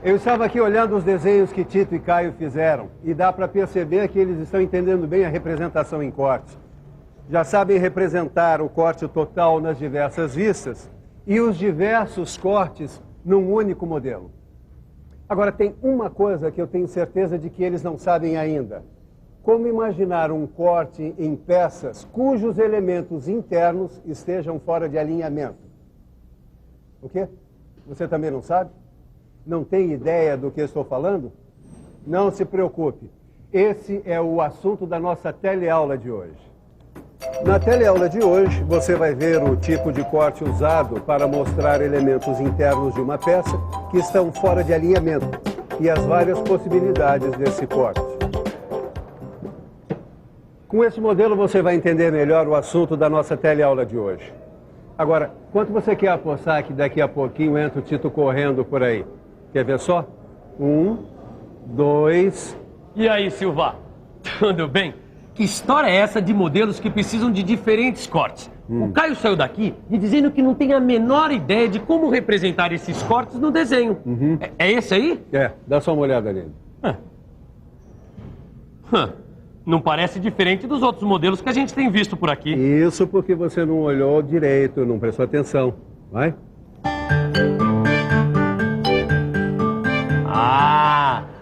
Eu estava aqui olhando os desenhos que Tito e Caio fizeram e dá para perceber que eles estão entendendo bem a representação em corte. Já sabem representar o corte total nas diversas vistas e os diversos cortes num único modelo. Agora, tem uma coisa que eu tenho certeza de que eles não sabem ainda. Como imaginar um corte em peças cujos elementos internos estejam fora de alinhamento? O quê? Você também não sabe? Não tem ideia do que estou falando? Não se preocupe. Esse é o assunto da nossa teleaula de hoje. Na teleaula de hoje, você vai ver o tipo de corte usado para mostrar elementos internos de uma peça que estão fora de alinhamento e as várias possibilidades desse corte. Com esse modelo, você vai entender melhor o assunto da nossa teleaula de hoje. Agora, quanto você quer apostar que daqui a pouquinho entra o Tito correndo por aí? Quer ver só? 1, 2... E aí, Silva? Tudo bem? Que história é essa de modelos que precisam de diferentes cortes? O Caio saiu daqui me dizendo que não tem a menor ideia de como representar esses cortes no desenho. É esse aí? É, dá só uma olhada nele. Não parece diferente dos outros modelos que a gente tem visto por aqui. Isso porque você não olhou direito, não prestou atenção. Vai?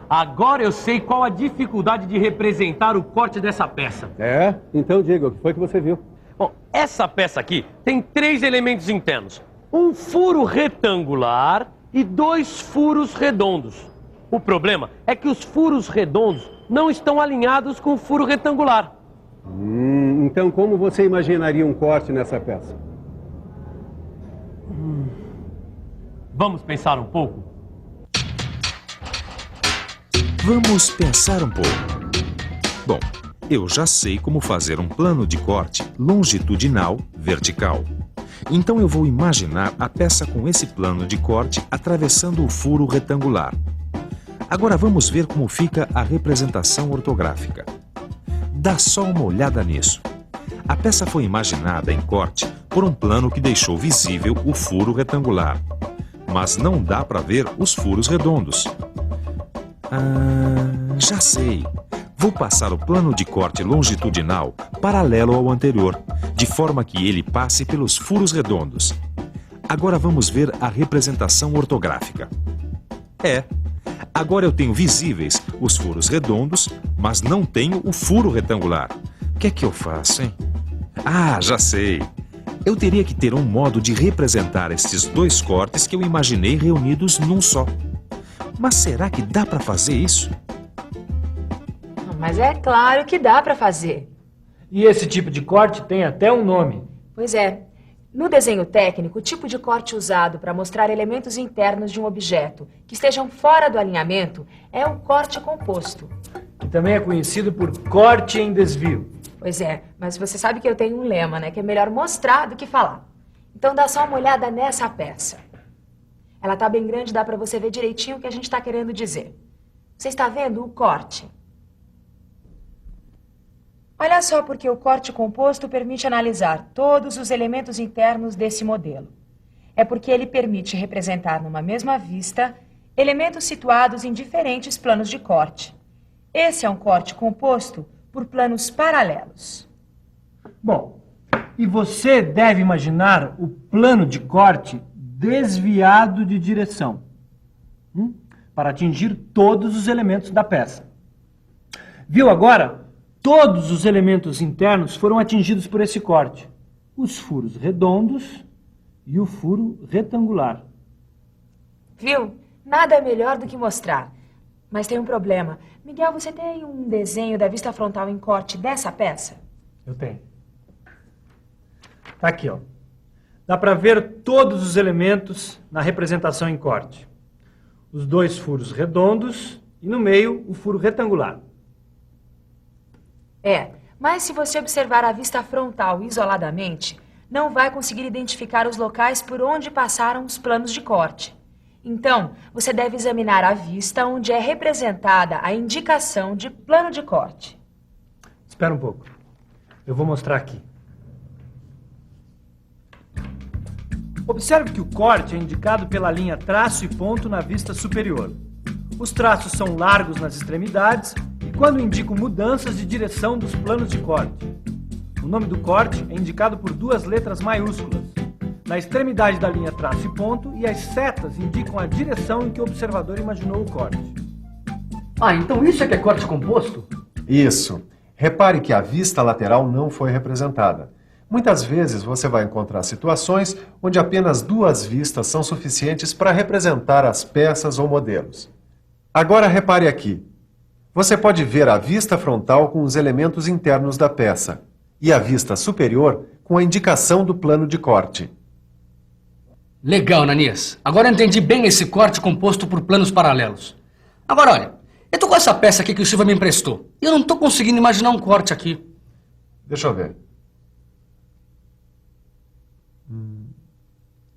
Agora eu sei qual a dificuldade de representar o corte dessa peça. É? Então diga, o que foi que você viu? Bom, essa peça aqui tem 3 elementos internos. Um furo retangular e 2 furos redondos. O problema é que os furos redondos não estão alinhados com o furo retangular. Então como você imaginaria um corte nessa peça? Vamos pensar um pouco? Vamos pensar um pouco. Bom, eu já sei como fazer um plano de corte longitudinal vertical. Então eu vou imaginar a peça com esse plano de corte atravessando o furo retangular. Agora vamos ver como fica a representação ortográfica. Dá só uma olhada nisso. A peça foi imaginada em corte por um plano que deixou visível o furo retangular, mas não dá para ver os furos redondos. Já sei. Vou passar o plano de corte longitudinal paralelo ao anterior, de forma que ele passe pelos furos redondos. Agora vamos ver a representação ortográfica. Agora eu tenho visíveis os furos redondos, mas não tenho o furo retangular. O que é que eu faço, hein? Já sei. Eu teria que ter um modo de representar estes 2 cortes que eu imaginei reunidos num só. Mas será que dá para fazer isso? Mas é claro que dá para fazer. E esse tipo de corte tem até um nome. Pois é. No desenho técnico, o tipo de corte usado para mostrar elementos internos de um objeto que estejam fora do alinhamento é o corte composto. Que também é conhecido por corte em desvio. Pois é, mas você sabe que eu tenho um lema, né? Que é melhor mostrar do que falar. Então dá só uma olhada nessa peça. Ela tá bem grande, dá para você ver direitinho o que a gente está querendo dizer. Você está vendo o corte? Olha só porque o corte composto permite analisar todos os elementos internos desse modelo. É porque ele permite representar numa mesma vista elementos situados em diferentes planos de corte. Esse é um corte composto por planos paralelos. Bom, e você deve imaginar o plano de corte desviado de direção, para atingir todos os elementos da peça. Viu agora? Todos os elementos internos foram atingidos por esse corte. Os furos redondos e o furo retangular. Viu? Nada melhor do que mostrar. Mas tem um problema. Miguel, você tem um desenho da vista frontal em corte dessa peça? Eu tenho. Tá aqui, ó. Dá para ver todos os elementos na representação em corte. Os 2 furos redondos e no meio o furo retangular. Mas se você observar a vista frontal isoladamente, não vai conseguir identificar os locais por onde passaram os planos de corte. Então, você deve examinar a vista onde é representada a indicação de plano de corte. Espera um pouco. Eu vou mostrar aqui. Observe que o corte é indicado pela linha traço e ponto na vista superior. Os traços são largos nas extremidades e quando indicam mudanças de direção dos planos de corte. O nome do corte é indicado por duas letras maiúsculas. Na extremidade da linha traço e ponto, e as setas indicam a direção em que o observador imaginou o corte. Ah, então isso é que é corte composto? Isso. Repare que a vista lateral não foi representada. Muitas vezes você vai encontrar situações onde apenas duas vistas são suficientes para representar as peças ou modelos. Agora repare aqui. Você pode ver a vista frontal com os elementos internos da peça e a vista superior com a indicação do plano de corte. Legal, Ananias. Agora eu entendi bem esse corte composto por planos paralelos. Agora, olha, eu tô com essa peça aqui que o Silva me emprestou. E eu não tô conseguindo imaginar um corte aqui. Deixa eu ver.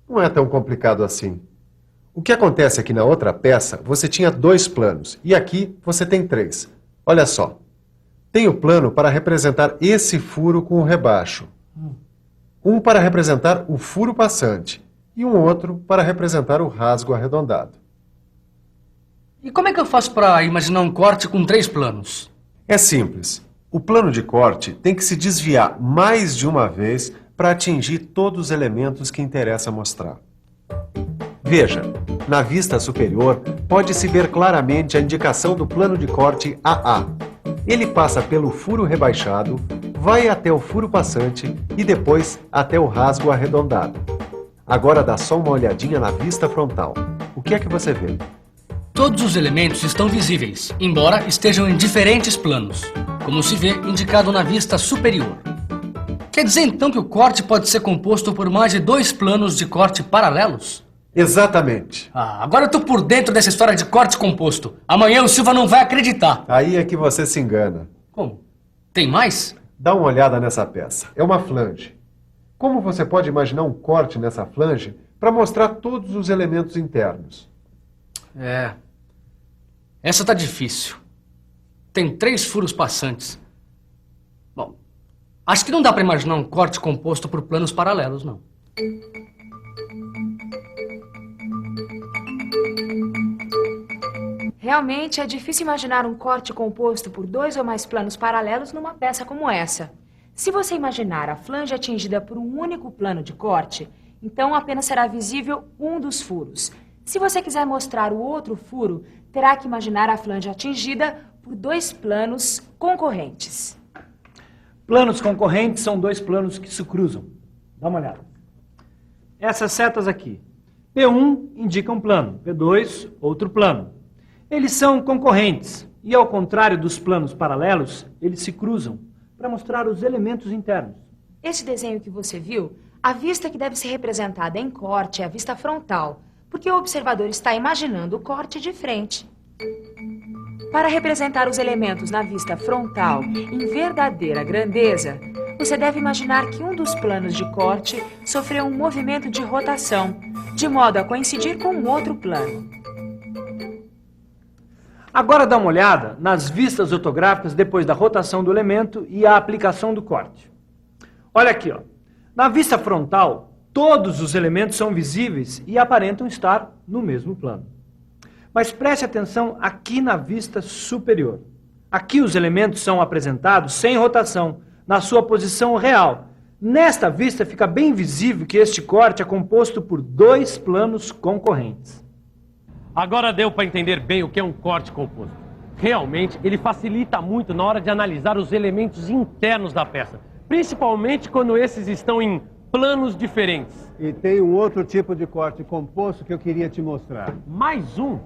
Não é tão complicado assim. O que acontece é que na outra peça você tinha 2 planos e aqui você tem 3. Olha só. Tem o plano para representar esse furo com o rebaixo. Um para representar o furo passante e um outro para representar o rasgo arredondado. E como é que eu faço para imaginar um corte com 3 planos? É simples. O plano de corte tem que se desviar mais de uma vez para atingir todos os elementos que interessa mostrar. Veja, na vista superior pode-se ver claramente a indicação do plano de corte AA. Ele passa pelo furo rebaixado, vai até o furo passante e depois até o rasgo arredondado. Agora dá só uma olhadinha na vista frontal. O que é que você vê? Todos os elementos estão visíveis, embora estejam em diferentes planos, como se vê indicado na vista superior. Quer dizer então que o corte pode ser composto por mais de 2 planos de corte paralelos? Exatamente. Ah, agora eu tô por dentro dessa história de corte composto. Amanhã o Silva não vai acreditar. Aí é que você se engana. Como? Tem mais? Dá uma olhada nessa peça. É uma flange. Como você pode imaginar um corte nessa flange para mostrar todos os elementos internos? Essa tá difícil. Tem 3 furos passantes. Bom, acho que não dá para imaginar um corte composto por planos paralelos, não. Realmente é difícil imaginar um corte composto por 2 ou mais planos paralelos numa peça como essa. Se você imaginar a flange atingida por um único plano de corte, então apenas será visível um dos furos. Se você quiser mostrar o outro furo, terá que imaginar a flange atingida por 2 planos concorrentes. Planos concorrentes são 2 planos que se cruzam. Dá uma olhada. Essas setas aqui. P1 indica um plano, P2 outro plano. Eles são concorrentes e, ao contrário dos planos paralelos, eles se cruzam para mostrar os elementos internos. Esse desenho que você viu, a vista que deve ser representada em corte é a vista frontal, porque o observador está imaginando o corte de frente. Para representar os elementos na vista frontal em verdadeira grandeza, você deve imaginar que um dos planos de corte sofreu um movimento de rotação, de modo a coincidir com um outro plano. Agora dá uma olhada nas vistas ortográficas depois da rotação do elemento e a aplicação do corte. Olha aqui, ó. Na vista frontal, todos os elementos são visíveis e aparentam estar no mesmo plano. Mas preste atenção aqui na vista superior. Aqui os elementos são apresentados sem rotação, na sua posição real. Nesta vista fica bem visível que este corte é composto por 2 planos concorrentes. Agora deu para entender bem o que é um corte composto. Realmente, ele facilita muito na hora de analisar os elementos internos da peça, principalmente quando esses estão em planos diferentes. E tem um outro tipo de corte composto que eu queria te mostrar. Mais um?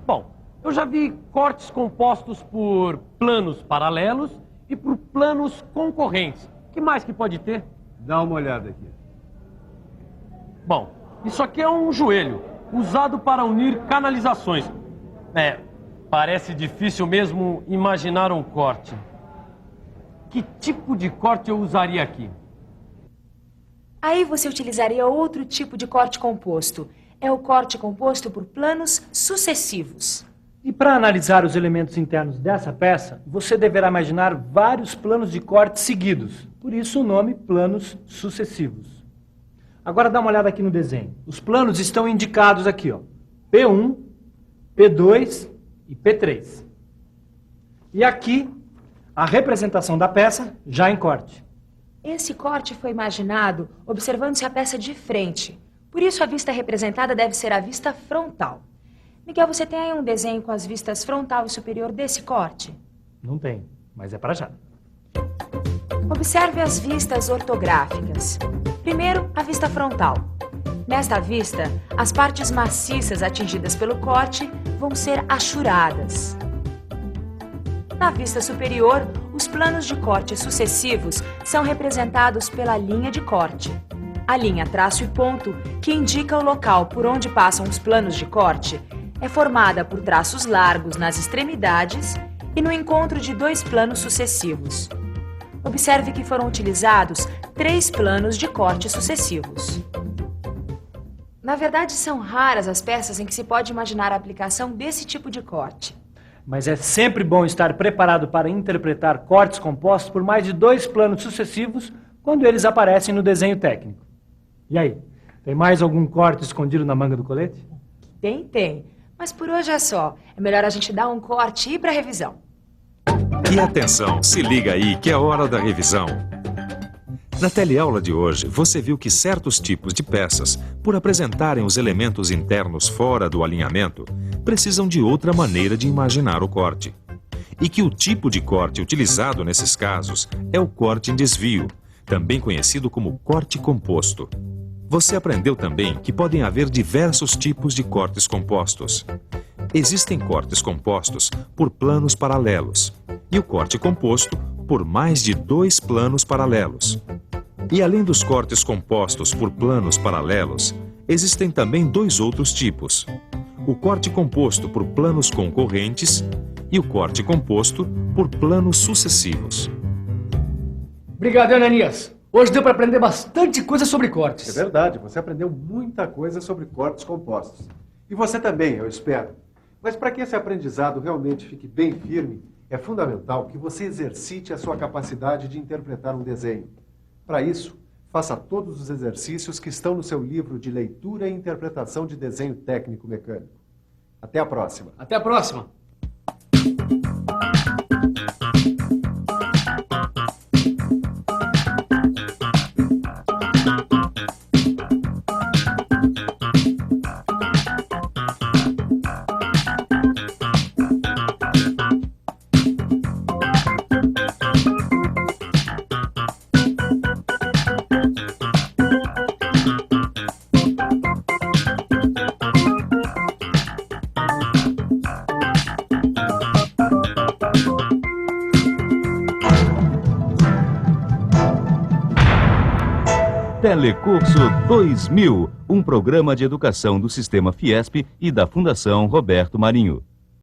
Bom, eu já vi cortes compostos por planos paralelos e por planos concorrentes. O que mais que pode ter? Dá uma olhada aqui. Bom, isso aqui é um joelho, usado para unir canalizações. Parece difícil mesmo imaginar um corte. Que tipo de corte eu usaria aqui? Aí você utilizaria outro tipo de corte composto. É o corte composto por planos sucessivos. E para analisar os elementos internos dessa peça, você deverá imaginar vários planos de corte seguidos. Por isso o nome planos sucessivos. Agora dá uma olhada aqui no desenho. Os planos estão indicados aqui, ó. P1, P2 e P3. E aqui, a representação da peça já em corte. Esse corte foi imaginado observando-se a peça de frente. Por isso, a vista representada deve ser a vista frontal. Miguel, você tem aí um desenho com as vistas frontal e superior desse corte? Não tem, mas é para já. Observe as vistas ortográficas. Primeiro, a vista frontal. Nesta vista, as partes maciças atingidas pelo corte vão ser achuradas. Na vista superior, os planos de corte sucessivos são representados pela linha de corte. A linha traço e ponto, que indica o local por onde passam os planos de corte, é formada por traços largos nas extremidades e no encontro de dois planos sucessivos. Observe que foram utilizados 3 planos de corte sucessivos. Na verdade, são raras as peças em que se pode imaginar a aplicação desse tipo de corte. Mas é sempre bom estar preparado para interpretar cortes compostos por mais de 2 planos sucessivos quando eles aparecem no desenho técnico. E aí, tem mais algum corte escondido na manga do colete? Tem. Mas por hoje é só. É melhor a gente dar um corte e ir para a revisão. E atenção, se liga aí que é hora da revisão. Na teleaula de hoje, você viu que certos tipos de peças, por apresentarem os elementos internos fora do alinhamento, precisam de outra maneira de imaginar o corte. E que o tipo de corte utilizado nesses casos é o corte em desvio, também conhecido como corte composto. Você aprendeu também que podem haver diversos tipos de cortes compostos. Existem cortes compostos por planos paralelos e o corte composto por mais de 2 planos paralelos. E além dos cortes compostos por planos paralelos, existem também 2 outros tipos: o corte composto por planos concorrentes e o corte composto por planos sucessivos. Obrigado, Ananias. Hoje deu para aprender bastante coisa sobre cortes. É verdade, você aprendeu muita coisa sobre cortes compostos. E você também, eu espero. Mas para que esse aprendizado realmente fique bem firme, é fundamental que você exercite a sua capacidade de interpretar um desenho. Para isso, faça todos os exercícios que estão no seu livro de leitura e interpretação de desenho técnico mecânico. Até a próxima. Até a próxima. Telecurso 2000, um programa de educação do Sistema Fiesp e da Fundação Roberto Marinho.